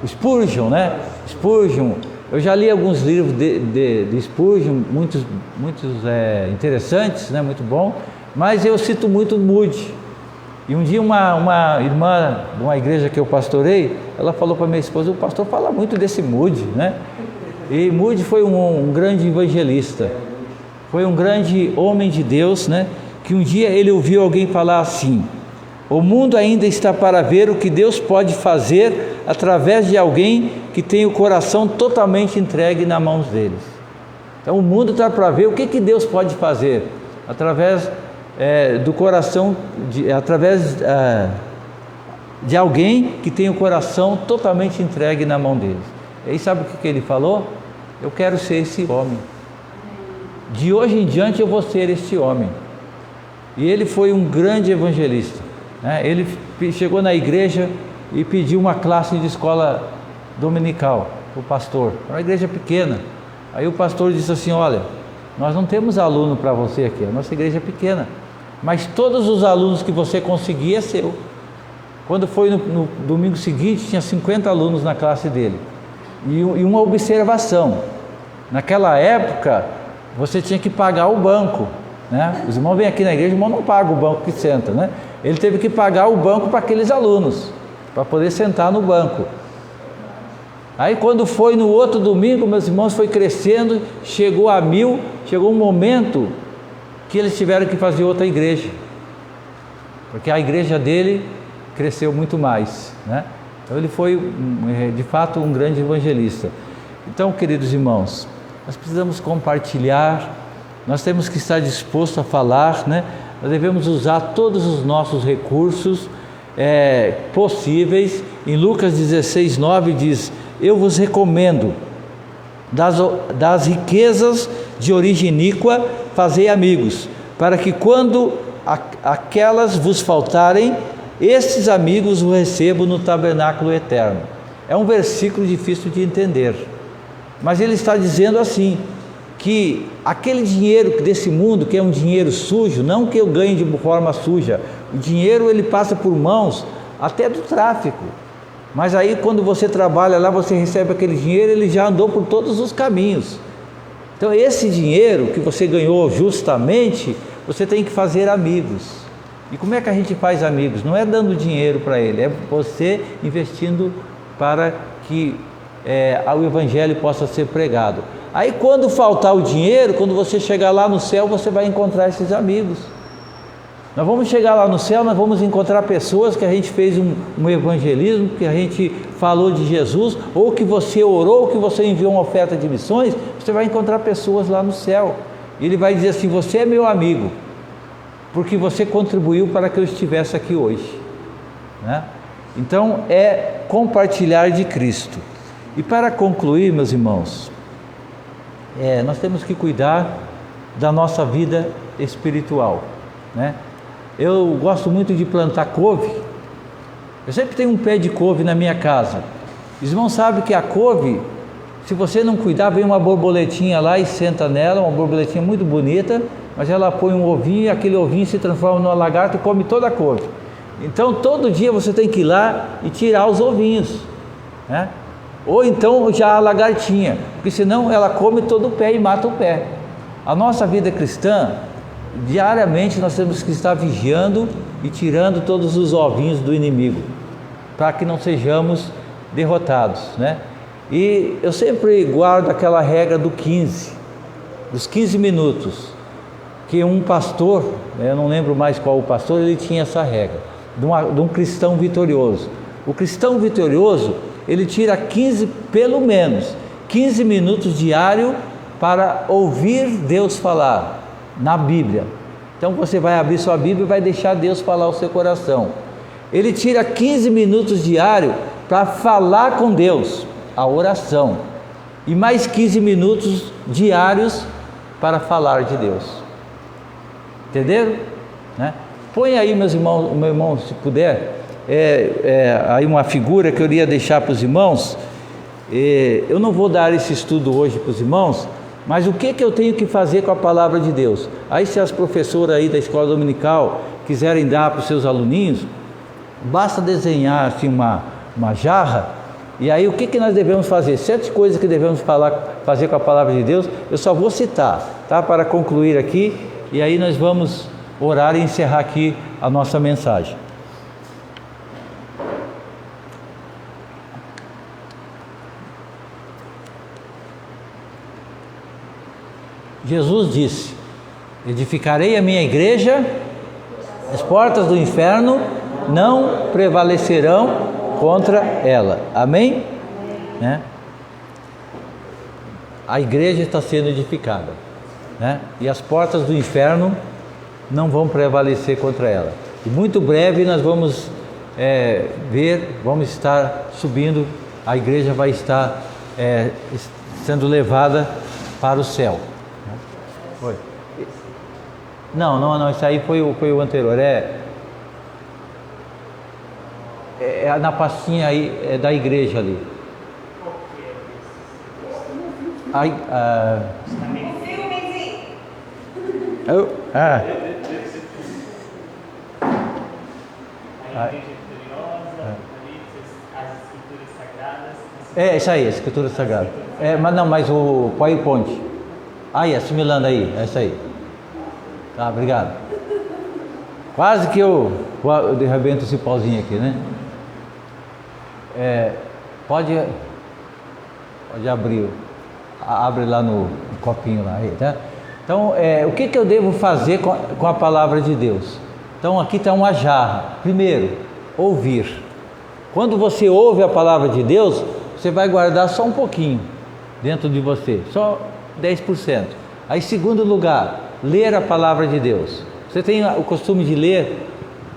Spurgeon, né? Spurgeon. Eu já li alguns livros de Spurgeon, muitos interessantes, né? Muito bom, mas eu cito muito Moody. E um dia uma irmã de uma igreja que eu pastorei, ela falou para minha esposa: o pastor fala muito desse Moody, né? E Moody foi um grande evangelista, foi um grande homem de Deus, né? Que um dia ele ouviu alguém falar assim: o mundo ainda está para ver o que Deus pode fazer através de alguém que tem o coração totalmente entregue nas mãos deles. Então o mundo está para ver o que Deus pode fazer através do coração, através de alguém que tem o coração totalmente entregue na mão deles. E aí sabe o que ele falou? Eu quero ser esse homem. De hoje em diante eu vou ser este homem. E ele foi um grande evangelista, né? Ele chegou na igreja e pediu uma classe de escola dominical para o pastor, uma igreja pequena. Aí o pastor disse assim: olha, nós não temos aluno para você aqui, a nossa igreja é pequena, mas todos os alunos que você conseguir é seu. Quando foi no domingo seguinte, tinha 50 alunos na classe dele. E uma observação: naquela época você tinha que pagar o banco, né? Os irmãos vêm aqui na igreja, o irmão não paga o banco que senta, né? Ele teve que pagar o banco para aqueles alunos, para poder sentar no banco. Aí quando foi no outro domingo, meus irmãos, foi crescendo, chegou a 1000, chegou um momento que eles tiveram que fazer outra igreja, porque a igreja dele cresceu muito mais, né? Então ele foi de fato um grande evangelista. Então, queridos irmãos, nós precisamos compartilhar, nós temos que estar disposto a falar, né? Nós devemos usar todos os nossos recursos possíveis. Em Lucas 16:9 diz: eu vos recomendo das riquezas de origem iníqua fazei amigos, para que quando aquelas vos faltarem, estes amigos o recebam no tabernáculo eterno. É um versículo difícil de entender, mas ele está dizendo assim: que aquele dinheiro desse mundo, que é um dinheiro sujo, não que eu ganhe de forma suja, o dinheiro ele passa por mãos até do tráfico, mas aí quando você trabalha lá, você recebe aquele dinheiro, ele já andou por todos os caminhos. Então esse dinheiro que você ganhou justamente, você tem que fazer amigos. E como é que a gente faz amigos? Não é dando dinheiro para ele, é você investindo para que o evangelho possa ser pregado. Aí quando faltar o dinheiro, quando você chegar lá no céu, você vai encontrar esses amigos. Nós vamos chegar lá no céu, nós vamos encontrar pessoas que a gente fez um evangelismo, que a gente falou de Jesus, ou que você orou, ou que você enviou uma oferta de missões, você vai encontrar pessoas lá no céu. E ele vai dizer assim: você é meu amigo, porque você contribuiu para que eu estivesse aqui hoje, né? Então é compartilhar de Cristo. E para concluir, meus irmãos, nós temos que cuidar da nossa vida espiritual, né? Eu gosto muito de plantar couve. Eu sempre tenho um pé de couve na minha casa. Os irmãos sabem que a couve, se você não cuidar, vem uma borboletinha lá e senta nela, uma borboletinha muito bonita, mas ela põe um ovinho e aquele ovinho se transforma numa lagarta e come toda a couve. Então todo dia você tem que ir lá e tirar os ovinhos, né? Ou então já a lagartinha, porque senão ela come todo o pé e mata o pé. A nossa vida cristã, diariamente nós temos que estar vigiando e tirando todos os ovinhos do inimigo, para que não sejamos derrotados, né? E eu sempre guardo aquela regra dos 15 minutos, que um pastor, eu não lembro mais qual o pastor, ele tinha essa regra, de um cristão vitorioso. O cristão vitorioso, ele tira pelo menos 15 minutos diário para ouvir Deus falar na Bíblia. Então você vai abrir sua Bíblia e vai deixar Deus falar ao seu coração. Ele tira 15 minutos diário para falar com Deus, a oração, e mais 15 minutos diários para falar de Deus. Entenderam? Né? Põe aí, meus irmãos, meu irmão, se puder, aí uma figura que eu iria deixar para os irmãos. Eu não vou dar esse estudo hoje para os irmãos, mas o que eu tenho que fazer com a palavra de Deus? Aí se as professoras aí da escola dominical quiserem dar para os seus aluninhos, basta desenhar assim uma jarra, e aí o que nós devemos fazer? 7 coisas que devemos fazer com a palavra de Deus, eu só vou citar, tá? Para concluir aqui, e aí nós vamos orar e encerrar aqui a nossa mensagem. Jesus disse: edificarei a minha igreja, as portas do inferno não prevalecerão contra ela. Amém? Né? A igreja está sendo edificada, né? E as portas do inferno não vão prevalecer contra ela. E muito breve nós vamos vamos estar subindo, a igreja vai estar sendo levada para o céu. Foi. Não, isso aí foi o anterior. É na pastinha aí, da igreja ali. Aí, isso aí, a escritura sagrada. Mas o PowerPoint. Aí, assimilando aí, é isso aí. Tá, obrigado. Quase que eu arrebento esse pauzinho aqui, né? Pode abrir, abre lá no copinho lá, aí, tá? Então, o que eu devo fazer com a palavra de Deus? Então, aqui está uma jarra. Primeiro, ouvir. Quando você ouve a palavra de Deus, você vai guardar só um pouquinho dentro de você, só 10%. Aí, segundo lugar, ler a palavra de Deus. Você tem o costume de ler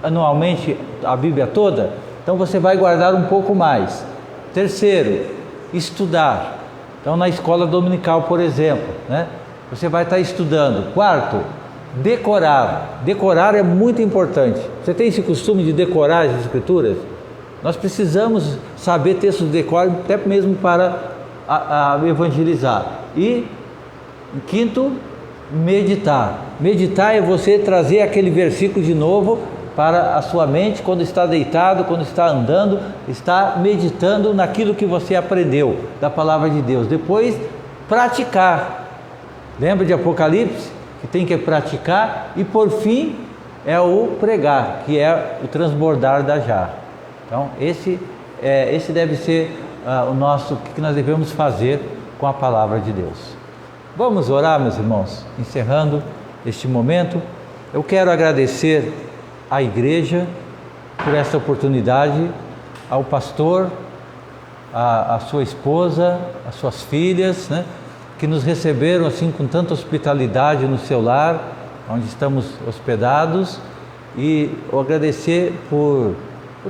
anualmente a Bíblia toda? Então você vai guardar um pouco mais. Terceiro, estudar. Então na escola dominical, por exemplo, né? Você vai estar estudando. Quarto, decorar. Decorar é muito importante. Você tem esse costume de decorar as escrituras? Nós precisamos saber textos de decoro, até mesmo para evangelizar. E Quinto, meditar. Meditar é você trazer aquele versículo de novo para a sua mente, quando está deitado, quando está andando, está meditando naquilo que você aprendeu da palavra de Deus. Depois, praticar. Lembra de Apocalipse? Que tem que praticar. E por fim, é o pregar, que é o transbordar da jarra. Então, esse deve ser o que nós devemos fazer com a palavra de Deus. Vamos orar, meus irmãos, encerrando este momento. Eu quero agradecer à igreja por essa oportunidade, ao pastor, a sua esposa, as suas filhas, né, que nos receberam assim com tanta hospitalidade no seu lar, onde estamos hospedados, e agradecer por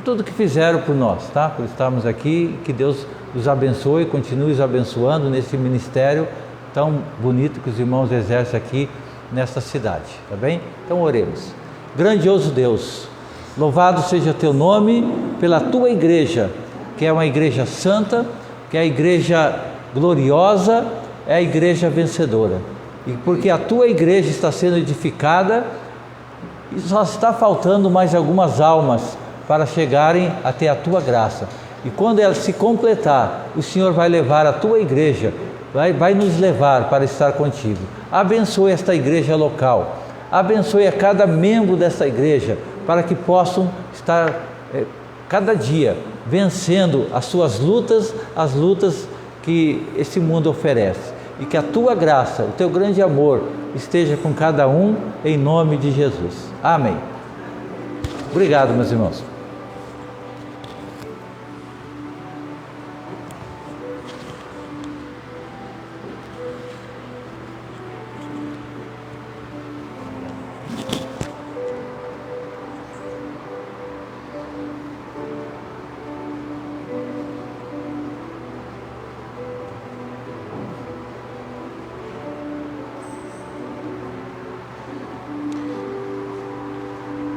tudo que fizeram por nós, tá? Por estarmos aqui. Que Deus os abençoe, continue os abençoando nesse ministério tão bonito que os irmãos exercem aqui nesta cidade, tá bem? Então oremos. Grandioso Deus, louvado seja teu nome pela tua igreja, que é uma igreja santa, que é a igreja gloriosa, é a igreja vencedora. E porque a tua igreja está sendo edificada, e só está faltando mais algumas almas para chegarem até a tua graça. E quando ela se completar, o Senhor vai levar a tua igreja, vai nos levar para estar contigo. Abençoe esta igreja local, abençoe a cada membro desta igreja, para que possam estar cada dia vencendo as suas lutas, as lutas que esse mundo oferece. E que a tua graça, o teu grande amor esteja com cada um, em nome de Jesus. Amém. Obrigado, meus irmãos.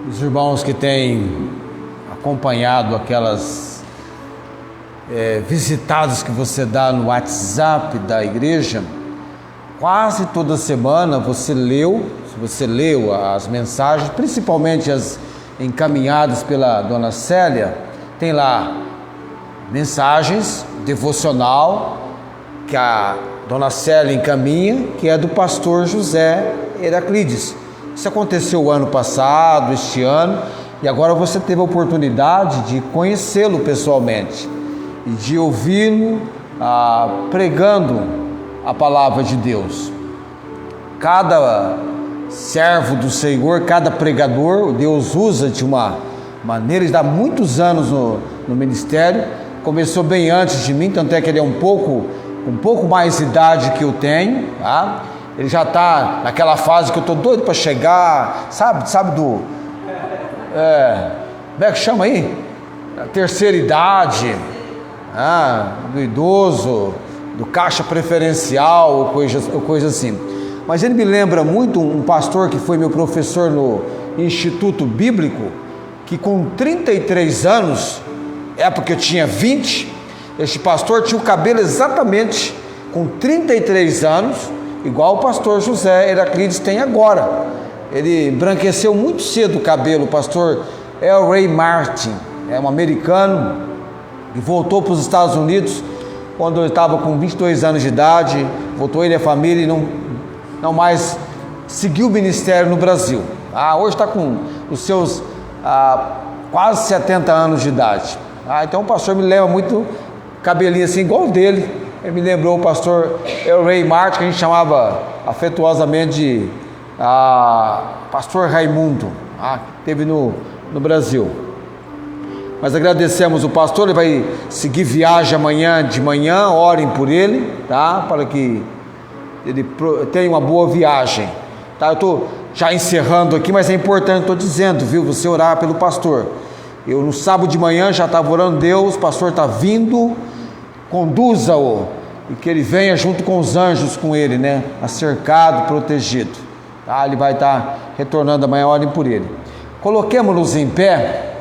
Os irmãos que têm acompanhado aquelas visitadas que você dá no WhatsApp da igreja, quase toda semana se você leu as mensagens, principalmente as encaminhadas pela dona Célia, tem lá mensagens devocional que a dona Célia encaminha, que é do pastor José Heraclides. Isso aconteceu o ano passado, este ano, e agora você teve a oportunidade de conhecê-lo pessoalmente e de ouvi-lo pregando a palavra de Deus. Cada servo do Senhor, cada pregador, Deus usa de uma maneira, ele dá muitos anos no ministério, começou bem antes de mim, tanto é que ele é um pouco mais idade que eu tenho, tá? Ele já está naquela fase que eu estou doido para chegar, sabe como é que chama aí? A terceira idade, do idoso, do caixa preferencial, ou coisa assim. Mas ele me lembra muito um pastor que foi meu professor no Instituto Bíblico, que com 33 anos, época eu tinha 20, este pastor tinha o cabelo exatamente com 33 anos, igual o pastor José Heraclides tem agora. Ele embranqueceu muito cedo o cabelo. O pastor L. Ray Martin é um americano e voltou para os Estados Unidos quando eu estava com 22 anos de idade. Voltou ele e a família e não mais seguiu o ministério no Brasil. Hoje está com os seus quase 70 anos de idade. Então o pastor me lembra muito, cabelinho assim igual o dele. Ele me lembrou o pastor El Ray Martin, que a gente chamava afetuosamente de pastor Raimundo, que teve no Brasil. Mas agradecemos o pastor, ele vai seguir viagem amanhã de manhã, orem por ele, tá? Para que ele tenha uma boa viagem. Tá? Eu estou já encerrando aqui, mas é importante, estou dizendo, viu? Você orar pelo pastor. Eu no sábado de manhã já estava orando, Deus, o pastor está vindo, conduza-o, e que ele venha junto com os anjos com ele, né? Cercado, protegido. Tá? Ele vai estar retornando amanhã, orem por ele. Coloquemos-nos em pé.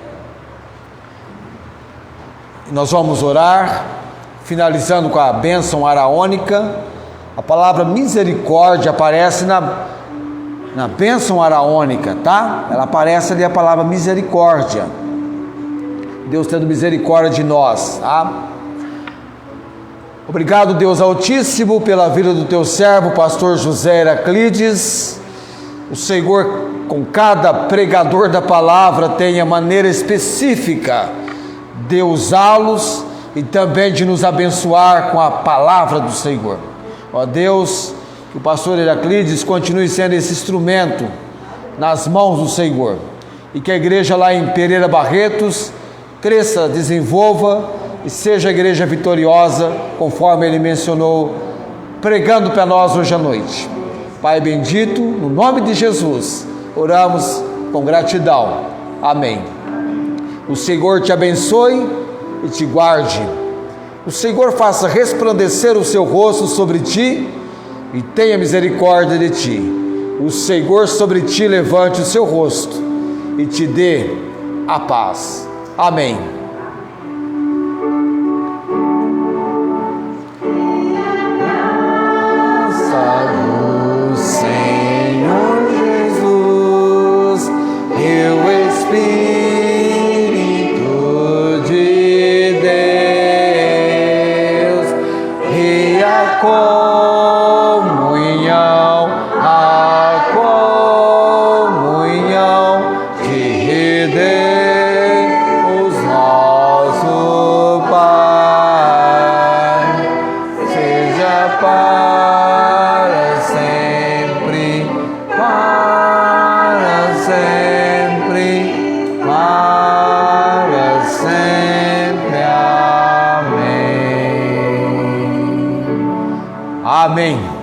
Nós vamos orar, finalizando com a bênção araônica. A palavra misericórdia aparece na bênção araônica, tá? Ela aparece ali a palavra misericórdia. Deus tendo misericórdia de nós, tá? Obrigado, Deus Altíssimo, pela vida do teu servo, pastor José Heraclides. O Senhor, com cada pregador da palavra, tenha maneira específica de usá-los e também de nos abençoar com a palavra do Senhor. Ó Deus, que o pastor Heraclides continue sendo esse instrumento nas mãos do Senhor, e que a igreja lá em Pereira Barretos cresça, desenvolva e seja a igreja vitoriosa, conforme ele mencionou, pregando para nós hoje à noite. Pai bendito, no nome de Jesus, oramos com gratidão. Amém. O Senhor te abençoe e te guarde. O Senhor faça resplandecer o seu rosto sobre ti e tenha misericórdia de ti. O Senhor sobre ti levante o seu rosto e te dê a paz. Amém. Amém.